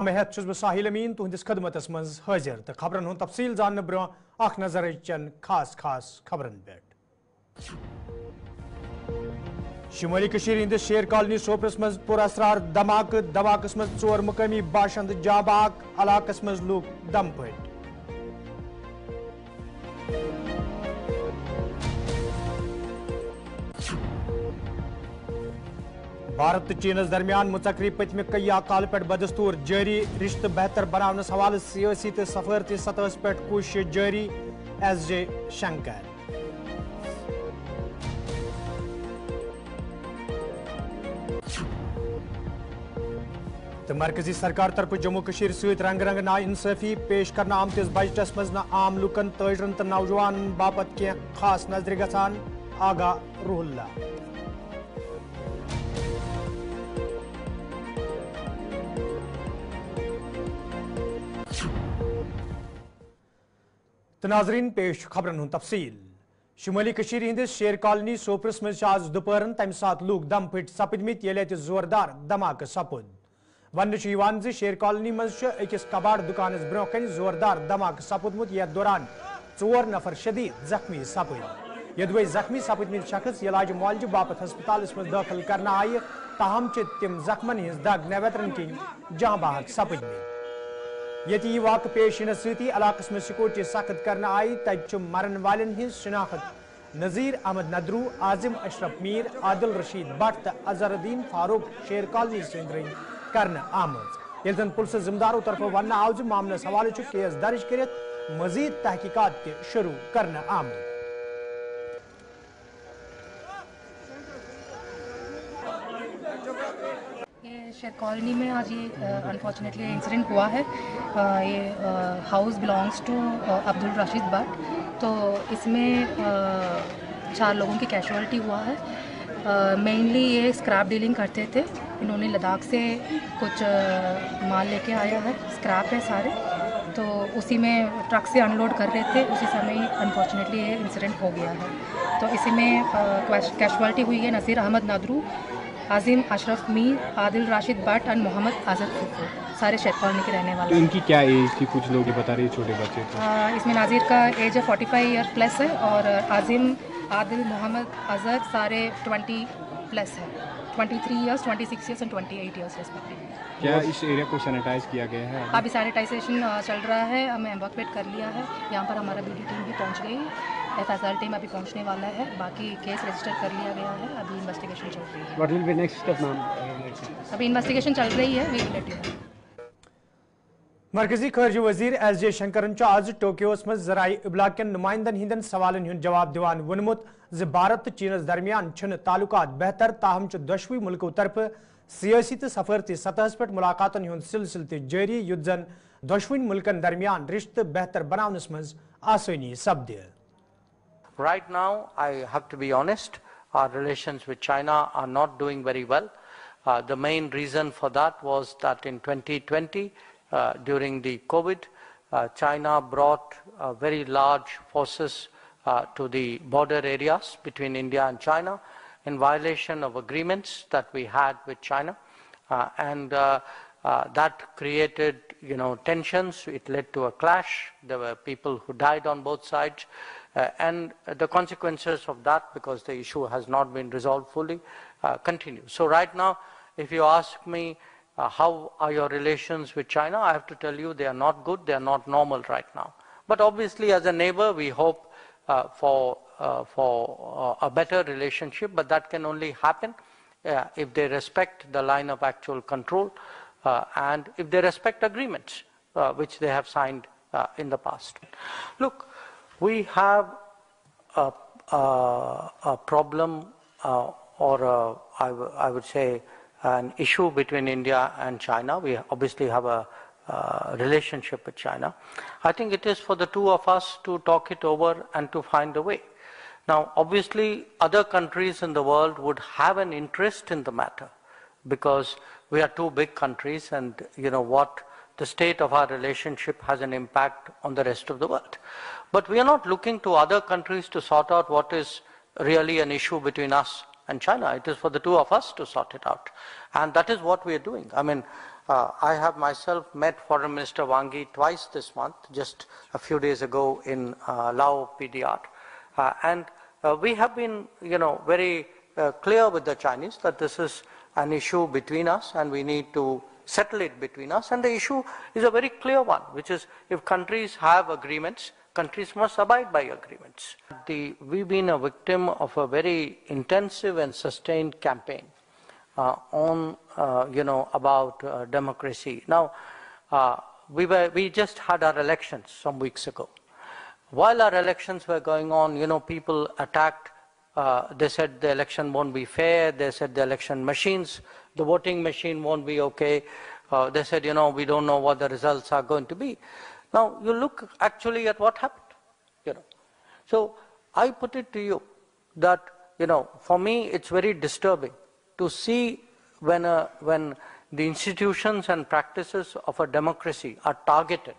महत छुस बह साहिल अमीन तुहंदिस खदमतस मज हाजिर तो खबरन हुन तफसील जानने ब्रो अख नजर चन खास खबरन पे शुमाली कशीर हंदिस शेर कॉलोनी सोपरस मज पुरअसरार धमाकस मज 4 मुकामी बाशिंद जाबाक इलाकस मज लूक दम पट भारत तो चीनस दरमियान मुचकरी पतम कई काल पे बदस्तूर जारी रिश्ते बेहतर बनाने हवाले सियासी तो सफारती सतह पे कोशिश जारी SJ शंकर तो मरकजी सरकार तरफ जम्मू कशीर सहित रंग रंग ना इंसाफी पेश करना आमतिस बजटस मज न आम लुकन ताजरन तो नौजवान बापत क्या खास नजर गसान आगा रूहुल्ला तो नाजरीन पेश खबरन हुन तफसील शुमाली कशीर हंदिस शेर कॉलोनी सोपरस मज आज दोपहरन तम सात लूक दम फट सपदमित येले अत जोरदार धमाके सपुद वन शेर कॉलोनी मज अकिस कबाड़ दुकानस ब्रो कन जोरदार धमाके सपुदमुत यथ दौरान 4 नफर शदीद जख्मी सपद यदि जख्मी सपदमित शख्स इलाज मुआलज बापत हस्पताल मज दाखिल करना आय ताहम तम जख्मन हज दग नवतरन किन जहां बाहक सपदमित ये वाक़ पेश इन सती इलाकस में सिक्योरिटी सख्त करना आई तब मरन वालन हज शनाख्त नज़ीर अहमद नदरू आजिम अशरफ मीर आदिल रशीद भट्ट तो अजहरुद्दीन फारूक शेर कॉलोनी अंदर कर आमज ये पुलिस जिम्मेदारों तरफ वन आव मामलस हवाले केस दर्ज कर मजीद तहकीकात शुरू कर आमद शेर कॉलोनी में आज ये अनफॉर्चुनेटली इंसिडेंट हुआ है। ये house belongs to Abdul Rashid Bhat. तो इसमें 4 लोगों की कैजुअलिटी हुआ है। मेनली ये स्क्रैप डीलिंग करते थे। इन्होंने लद्दाख से कुछ माल लेके आया है, स्क्रैप है सारे, तो उसी में ट्रक से अनलोड कर रहे थे। उसी समय अनफॉर्चुनेटली ये इंसिडेंट हो गया है। तो इसी में कैजुअलिटी हुई है नज़ीर अहमद नदरू, आजिम अशरफ मीर, आदिल राशिद भट्ट और मोहम्मद आज़द फुफू, सारे शेर कॉलोनी के रहने वाले। इनकी क्या एज थी? कुछ लोग बता रहे छोटे बच्चे थे। इसमें नाजिर का एज 45 ईयर प्लस है और आजिम, आदिल, मोहम्मद, अजहर सारे 20 प्लस है। 23 ईयर्स, 26 ईयर्स और 28 ईयर्स रिस्पेक्टिवली। क्या इस एरिया को सैनिटाइज किया गया है? अभी सैनिटाइजेशन चल रहा है, हमें एवैक्यूएट कर लिया है। यहाँ पर हमारा ब्यूटी टीम भी पहुँच गई है, FSR टीम अभी पहुँचने वाला है। बाकी केस रजिस्टर कर लिया गया है, अभी इन्वेस्टिगेशन चल रही है। What will be next step now? अभी इन्वेस्टिगेशन चल रही है, we will let you know. मरकजी खर्ज वजीर SJ शंकरन आज टोक्योस मज जराई इबलाग के नुमाइंदन हिंदन सवालन हुन जवाब दिवान वनमुत ज भारत तो चीनस दरमियान छन ताल्लुकात बेहतर ताहम दोशवी मुल्कों तरफ सियासी तो सफारती सतह पे मुलाकातन हुन सिलसिल जारी युद्ध जन दोशवीन मुल्कन दरमियान रिश्ते बेहतर बनावनस मज आसानी सपद। Right now, I have to be honest, our relations with China are not doing very well. The main reason for that was that in 2020, during the COVID, China brought very large forces to the border areas between India and China in violation of agreements that we had with China. And that created, tensions. It led to a clash. There were people who died on both sides. And the consequences of that, because the issue has not been resolved fully, continue. So right now, if you ask me how are your relations with China, I have to tell you they are not good, they are not normal right now. But obviously as a neighbor, we hope for a better relationship, but that can only happen if they respect the line of actual control and if they respect agreements which they have signed in the past. Look, we have a problem I would say an issue between India and China. We obviously have a relationship with China. I think it is for the two of us to talk it over and to find a way. Now, obviously, other countries in the world would have an interest in the matter because we are two big countries and the state of our relationship has an impact on the rest of the world. But we are not looking to other countries to sort out what is really an issue between us and China. It is for the two of us to sort it out. And that is what we are doing. I mean, I have myself met Foreign Minister Wang Yi twice this month, just a few days ago in Lao PDR. And we have been, very clear with the Chinese that this is an issue between us and we need to settle it between us. And the issue is a very clear one, which is if countries have agreements, countries must abide by agreements. We've been a victim of a very intensive and sustained campaign about democracy. Now, we just had our elections some weeks ago. While our elections were going on, people attacked. They said the election won't be fair. They said the election machines, the voting machine won't be okay. They said, we don't know what the results are going to be. Now, you look actually at what happened, So I put it to you that, for me, it's very disturbing to see when the institutions and practices of a democracy are targeted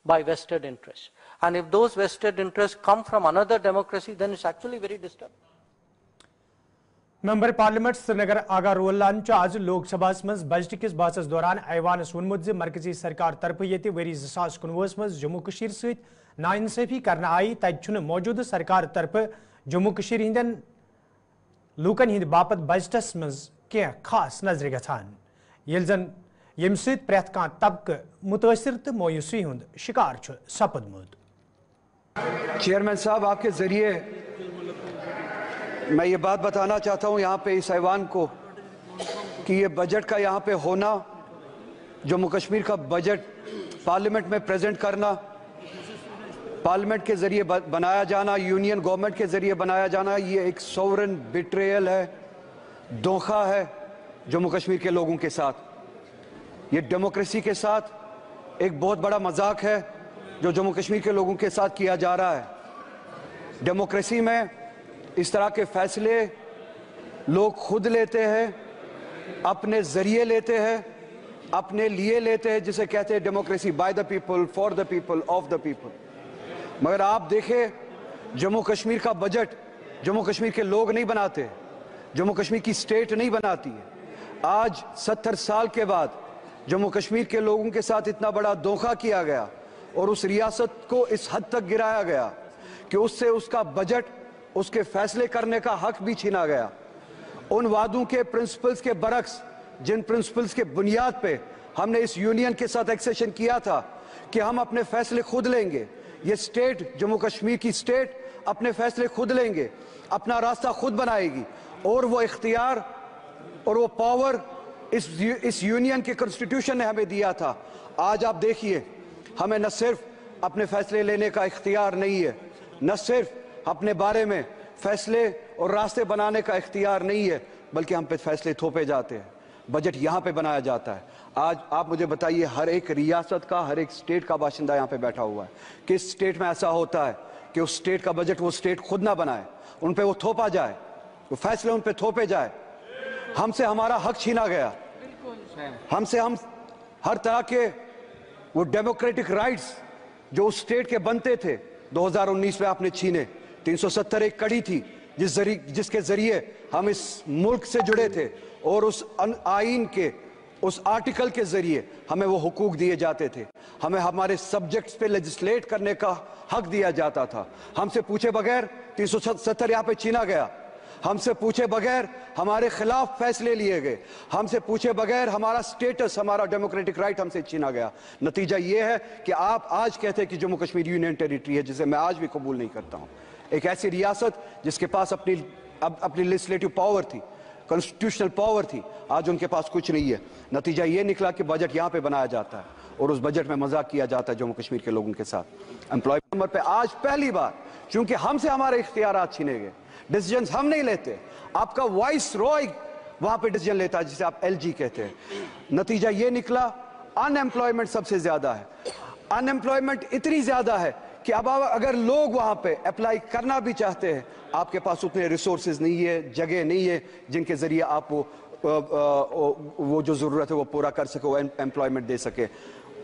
by vested interests. And if those vested interests come from another democracy, then it's actually very disturbing. Member parliament Srinagar Agha रोलान आज लोकसभा मज budget किस बहस दौरान ऐवान वोनमुत मरकजी सरकार तरफ ये वरी 2019 मज जम्मू कशीर सहित नाइंसाफी करना आई तत मौजूद सरकार तरफ जम्मू कशीर हिंदन लूकन हिंद बापत बजटस मज क्या खास नजर गछान येल जन यम सहित प्रेथ कां तबक मुतासिर तो मायूसी हुंद शिकार छु सपदमुत। चेयरमैन साहब, आपके जरिए मैं ये बात बताना चाहता हूँ यहाँ पे इस ऐवान को कि ये बजट का यहाँ पे होना, जम्मू कश्मीर का बजट पार्लियामेंट में प्रेजेंट करना, पार्लियामेंट के जरिए बनाया जाना, यूनियन गवर्नमेंट के जरिए बनाया जाना, ये एक सोवरेन बिट्रेयल है, धोखा है जम्मू कश्मीर के लोगों के साथ। ये डेमोक्रेसी के साथ एक बहुत बड़ा मजाक है जो जम्मू कश्मीर के लोगों के साथ किया जा रहा है। डेमोक्रेसी में इस तरह के फैसले लोग खुद लेते हैं, अपने जरिए लेते हैं, अपने लिए लेते हैं, जिसे कहते हैं democracy, by the people, for the people, of the people. मगर आप देखें, जम्मू कश्मीर का बजट जम्मू कश्मीर के लोग नहीं बनाते, जम्मू कश्मीर की स्टेट नहीं बनाती है। आज 70 साल के बाद जम्मू कश्मीर के लोगों के साथ इतना बड़ा धोखा किया गया और उस रियासत को इस हद तक गिराया गया कि उससे उसका बजट, उसके फैसले करने का हक भी छीना गया। उन वादों के प्रिंसिपल्स के बरक्स, जिन प्रिंसिपल्स के बुनियाद पे हमने इस यूनियन के साथ एक्सेशन किया था कि हम अपने फैसले खुद लेंगे, ये स्टेट, जम्मू कश्मीर की स्टेट अपने फैसले खुद लेंगे, अपना रास्ता खुद बनाएगी और वो इख्तियार और वो पावर इस यूनियन के कॉन्स्टिट्यूशन ने हमें दिया था। आज आप देखिए, हमें न सिर्फ अपने फैसले लेने का इख्तियार नहीं है, न सिर्फ अपने बारे में फैसले और रास्ते बनाने का इख्तियार नहीं है, बल्कि हम पे फैसले थोपे जाते हैं, बजट यहाँ पे बनाया जाता है। आज आप मुझे बताइए, हर एक रियासत का, हर एक स्टेट का बाशिंदा यहाँ पे बैठा हुआ है, किस स्टेट में ऐसा होता है कि उस स्टेट का बजट वो स्टेट खुद ना बनाए, उन पे वो थोपा जाए, वो फैसले उन पे थोपे जाए। हमसे हमारा हक छीना गया, हमसे हम हर तरह के वो डेमोक्रेटिक राइट्स जो उस स्टेट के बनते थे 2019 में आपने छीने। 370 एक कड़ी थी जिसके जरिए हम इस मुल्क से जुड़े थे और उस आईन के उस आर्टिकल के जरिए हमें वो हुकूक दिए जाते थे, हमें हमारे सब्जेक्ट्स पे लेजिस्लेट करने का हक दिया जाता था। हमसे पूछे बगैर 370 यहाँ पे छीना गया, हमसे पूछे बगैर हमारे खिलाफ फैसले लिए गए, हमसे पूछे बगैर हमारा स्टेटस, हमारा डेमोक्रेटिक राइट हमसे छीना गया। नतीजा ये है कि आप आज कहते हैं कि जम्मू कश्मीर यूनियन टेरिटरी है, जिसे मैं आज भी कबूल नहीं करता हूं। एक ऐसी रियासत जिसके पास अपनी लेजिस्लेटिव पावर थी, कॉन्स्टिट्यूशनल पावर थी, आज उनके पास कुछ नहीं है। नतीजा ये निकला कि बजट यहाँ पे बनाया जाता है और उस बजट में मजाक किया जाता है जम्मू कश्मीर के लोगों के साथ। एम्प्लॉयमेंट नंबर पे आज पहली बार, चूंकि हमसे हमारे इख्तियारात छीने गए, डिसीजन हम नहीं लेते, आपका वाइस रॉय वहां पे डिसीजन लेता है, जिसे आप एलजी कहते हैं। नतीजा ये निकला, अनएम्प्लॉयमेंट सबसे ज्यादा है। अनएम्प्लॉयमेंट इतनी ज्यादा है कि अब अगर लोग वहां पे अप्लाई करना भी चाहते हैं, आपके पास उतने रिसोर्सेज नहीं है, जगह नहीं है जिनके जरिए आप वो जो जरूरत है वो पूरा कर सके, वो एम्प्लॉयमेंट दे सके।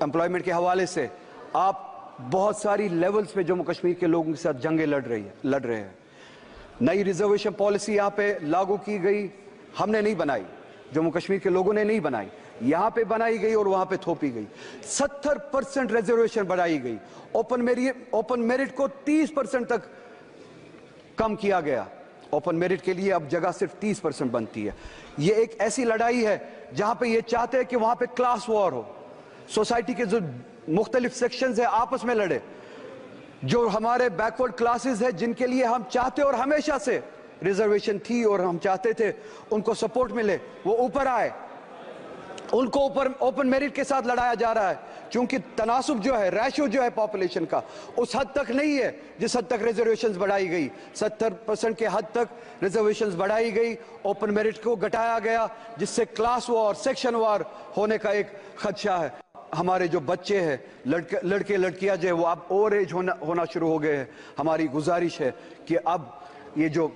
एम्प्लॉयमेंट के हवाले से आप बहुत सारी लेवल्स पे जम्मू कश्मीर के लोगों के साथ जंगें लड़ रहे हैं। नई रिजर्वेशन पॉलिसी यहाँ पे लागू की गई, हमने नहीं बनाई, जम्मू कश्मीर के लोगों ने नहीं बनाई, यहां पे बनाई गई और वहां पे थोपी गई। 70% रिजर्वेशन बढ़ाई गई। ओपन मेरिट को 30% तक कम किया गया। ओपन मेरिट के लिए अब जगह सिर्फ 30% बनती है। ये एक ऐसी लड़ाई है जहां पे ये चाहते हैं कि वहां पे क्लास वॉर हो, सोसाइटी के जो मुख्तलिफ सेक्शंस है आपस में लड़े। जो हमारे बैकवर्ड क्लासेस है जिनके लिए हम चाहते और हमेशा से रिजर्वेशन थी और हम चाहते थे उनको सपोर्ट मिले, वो ऊपर आए, उनको ऊपर ओपन मेरिट के साथ लड़ाया जा रहा है। क्योंकि तनासुब जो है, रेशो जो है पॉपुलेशन का, उस हद तक नहीं है जिस हद तक रिजर्वेशंस बढ़ाई गई। 70% के हद तक रिजर्वेशंस बढ़ाई गई, ओपन मेरिट को घटाया गया, जिससे क्लास वॉर, सेक्शन वॉर होने का एक खदशा है। हमारे जो बच्चे हैं, लड़के लड़कियां जो है वो अब ओवर एज होना शुरू हो गए हैं। हमारी गुजारिश है कि अब ये जो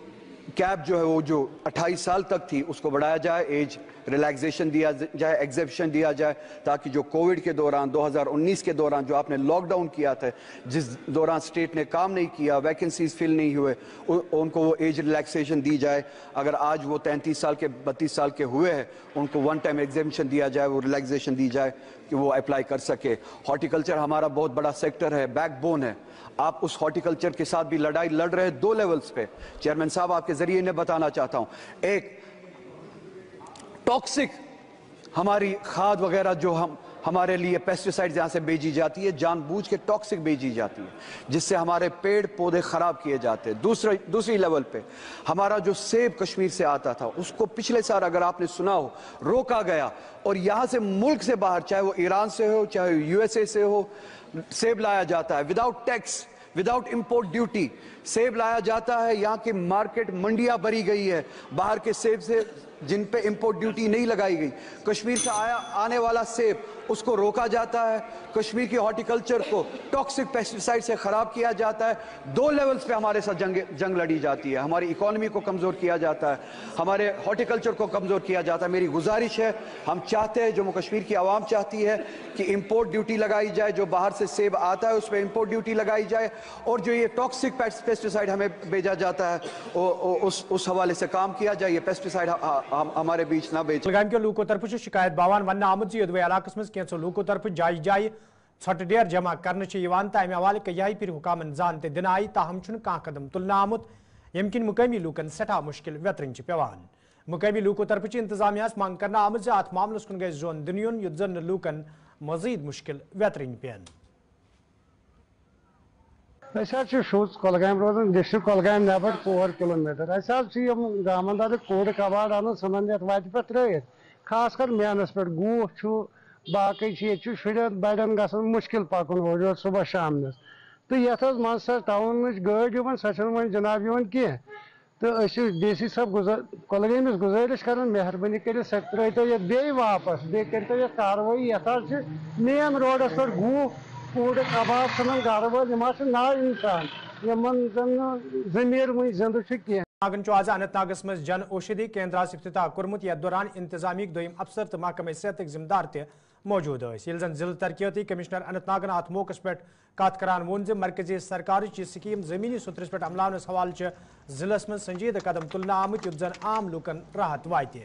कैप जो है वो जो 28 साल तक थी उसको बढ़ाया जाए, एज रिलैक्सेशन दिया जाए, एग्जेप्शन दिया जाए, ताकि जो कोविड के दौरान 2019 के दौरान जो आपने लॉकडाउन किया था, जिस दौरान स्टेट ने काम नहीं किया, वैकेंसीज फिल नहीं हुए, उनको वो एज रिलैक्सेशन दी जाए। अगर आज वो 33 साल के 32 साल के हुए हैं, उनको वन टाइम एग्जेप्शन दिया जाए, वो रिलैक्सेशन दी जाए कि वो अप्लाई कर सके। हॉर्टिकल्चर हमारा बहुत बड़ा सेक्टर है, बैकबोन है। आप उस हॉर्टिकल्चर के साथ भी लड़ाई लड़ रहे हैं 2 लेवल्स पे। चेयरमैन साहब, आपके जरिए इन्हें बताना चाहता हूं, एक टॉक्सिक हमारी खाद वगैरह जो हमारे लिए पेस्टिसाइड्स यहां से भेजी जाती है, जानबूझ के टॉक्सिक भेजी जाती है, जिससे हमारे पेड़ पौधे खराब किए जाते हैं। दूसरी लेवल पे हमारा जो सेब कश्मीर से आता था, उसको पिछले साल अगर आपने सुना हो रोका गया, और यहां से मुल्क से बाहर, चाहे वो ईरान से हो चाहे यूएसए से हो, सेब लाया जाता है without tax, without import duty सेब लाया जाता है। यहाँ की मार्केट मंडियां भरी गई है बाहर के सेब से, जिन पे इंपोर्ट ड्यूटी नहीं लगाई गई। कश्मीर से आने वाला सेब उसको रोका जाता है। कश्मीर की हॉर्टिकल्चर को टॉक्सिक पेस्टिसाइड से खराब किया जाता है। 2 लेवल्स पे हमारे साथ जंग लड़ी जाती है। हमारी इकोनॉमी को कमजोर किया जाता है, हमारे हॉर्टिकल्चर को कमजोर किया जाता है। मेरी गुजारिश है, हम चाहते हैं, जम्मू कश्मीर की आवाम चाहती है कि इंपोर्ट ड्यूटी लगाई जाए, जो बाहर से सेब आता है उस पर इंपोर्ट ड्यूटी लगाई जाए, और जो ये टॉक्सिक पेस्टिसाइड हमें भेजा जाता है उस हवाले से काम किया जाए। ये पेस्टिसाइड हमारे बीच ना बेच। कुलगाम के लूको तरफ शिकायत बावान वन आमद यदवे इलाकस में कैंसो लूको तरफ जाय जाय छट डेर जमा करने तमें हवाले कई फिर हुकामन जानते दिन आई, ताहम कह कदम तुलना आमुत यमकिन मुकामी लूकन सठा मुश्किल वेतरन पेवान। मुकामी लूको तरफ इंतजामिया मांग करना आमद अत मामलस कुन गई जोन दुन युत जन लूकन मजीद मुश्किल वेतरन पेन। शुज कलगाम रोजान डिस्ट्रिक्ट कलगाम नबर 4 किलोमीटर गामंदार कोड कबाड़ अन सन वात पे त्रत खास कर मेहनस पे गूह बाकी शुरन बड़न ग मुश्किल पकन सुबह शाम तो ये मज टाउन गाड़ सो जनाब कह तो डी सी साहब कलगामस गुजारिश कर मेहरबानी कर त्रो ये बे वापस बे कर कार्रवाई ये मेन रोडस पे गूह कूड़ कबाब सन गर वाल ना इंसान जमीर वही जिंद नागन आज अनंतनागस मज जन औषधि केंद्र इफ्तिताह कोर्मुत यथ दौरान इंतजामी दोयम अफसर तो महकमे सेहत जिम्मेदार तह मौजूद जन जिला तरक्याती कमिश्नर अनंतनागन अत मौके पे कत करान वोन मरकजी सरकार स्कीम जमीनी सुतरस पे अमलानस हवाले जिलस में संजीद कदम तुलना आमुत युत जन आम लूकन राहत वात।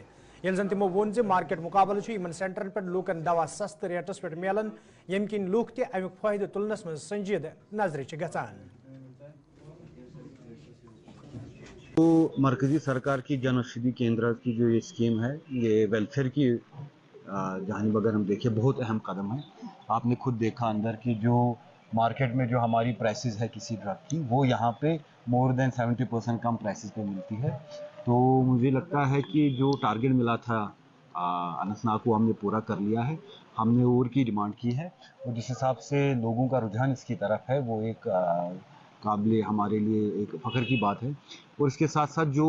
जन तमो वोन मार्केट मुकाबल इन सेंटरन पे लूकन दवा सस्त रेटस पे मिलान, यम किन लूक तह अमुक फायदे तुलनस में संजीद नजर गसान। तो मरकजी सरकार की जन औषधि केंद्र की जो ये स्कीम है, ये वेलफेयर की जानिब अगर हम देखें बहुत अहम कदम है। आपने खुद देखा अंदर की जो मार्केट में जो हमारी प्राइसेस है किसी ड्रग की, वो यहाँ पे मोर देन 70% कम प्राइसेस पे मिलती है। तो मुझे लगता है कि जो टारगेट मिला था अनंतनाग को हमने पूरा कर लिया है। हमने और की डिमांड की है, और जिस हिसाब से लोगों का रुझान इसकी तरफ है वो एक काबिल हमारे लिए एक फ़ख्र की बात है। और इसके साथ साथ जो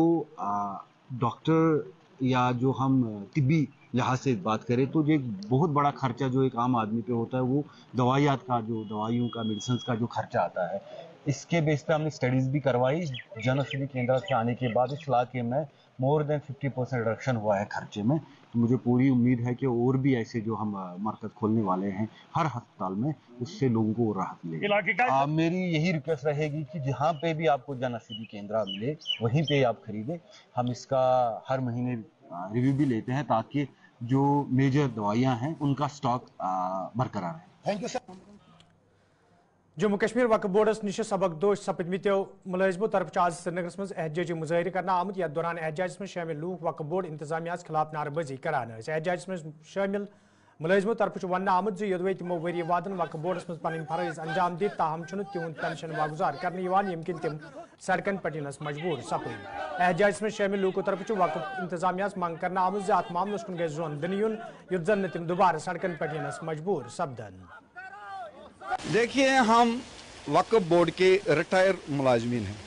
डॉक्टर या जो हम तिब्बी लिहाज से बात करें तो जो एक बहुत बड़ा खर्चा जो एक आम आदमी पे होता है वो दवाइयात का, जो दवाइयों का, मेडिसिन का जो खर्चा आता है, इसके बेस पे हमने स्टडीज़ भी करवाई। जन औषधि केंद्र के आने के बाद इस इलाके में मोर देन 50% रिडक्शन हुआ है खर्चे में। तो मुझे पूरी उम्मीद है कि और भी ऐसे जो हम मरकज़ खोलने वाले हैं हर अस्पताल में, उससे लोगों को राहत मिलेगी। मेरी यही रिक्वेस्ट रहेगी कि जहाँ पे भी आपको जन औषधि केंद्र मिले वहीं पे आप खरीदें। हम इसका हर महीने रिव्यू भी लेते हैं ताकि जो मेजर दवाइयां हैं उनका स्टॉक बरकरार है। Thank you sir. Jammu Kashmir Waqf boards निश सबकदोश सपदमित्यो मुलाजिमों तरफ आज श्रीनगर मज एहतजाजी मुजाहिर करना आमुत यथ दौरान एहतजाज में शामिल लूक वक्फ बोर्ड इंतजामिया खिलाफ नारेबाजी करान। एहतजाज में शामिल मुलाजिमों तरफ वन आमुत योदवे तमो वरी वादन वक्फ बोर्डस मज पन फरज अंजाम दी ताहम तिहद पेंशन वागुजार करने यमकिन तिम सड़कन पे यनस मजबूर सपद। एहतजाज में शामिल लूकों तरफ वक्फ इंतजामिया मंग करना आमुत अत मामलस कुन गई जोन दिन युन युत जन तिम दोबारा सड़कन पे यनस मजबूर सपदन। देखिए, हम वक्फ बोर्ड के रिटायर मुलाजमीन हैं।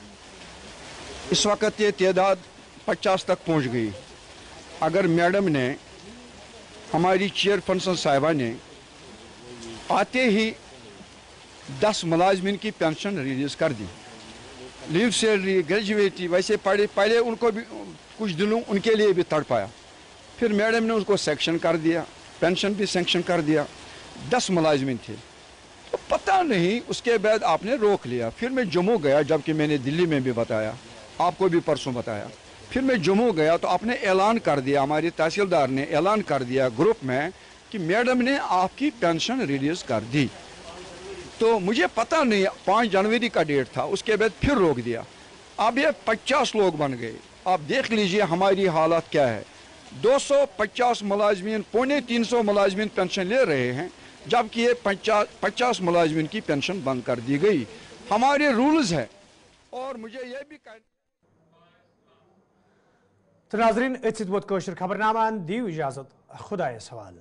इस वक्त ये तादाद 50 तक पहुंच गई। अगर मैडम ने, हमारी चेयरपर्सन साहिबा ने आते ही 10 मुलाजमीन की पेंशन रिलीज कर दी, लीव सैलरी, ग्रेजुएटी, वैसे पहले उनको भी कुछ दिनों उनके लिए भी तड़पाया, फिर मैडम ने उसको सेक्शन कर दिया, पेंशन भी सेंक्शन कर दिया। 10 मुलाजमीन थे, तो पता नहीं उसके बाद आपने रोक लिया। फिर मैं जम्मू गया, जबकि मैंने दिल्ली में भी बताया, आपको भी परसों बताया। फिर मैं जम्मू गया तो आपने ऐलान कर दिया, हमारे तहसीलदार ने ऐलान कर दिया ग्रुप में कि मैडम ने आपकी पेंशन रिलीज कर दी। तो मुझे पता नहीं, 5 जनवरी का डेट था, उसके बाद फिर रोक दिया। अब ये 50 लोग बन गए। आप देख लीजिए हमारी हालत क्या है। 250 मुलाजमीन, 250 मुलाजमीन पेंशन ले रहे हैं, जबकि ये 50 मुलाजमीन की पेंशन बंद कर दी गई। हमारे रूल्स है। और मुझे ये भी तो नाजरीन, खबरनामा दी इजाजत, खुदा सवाल।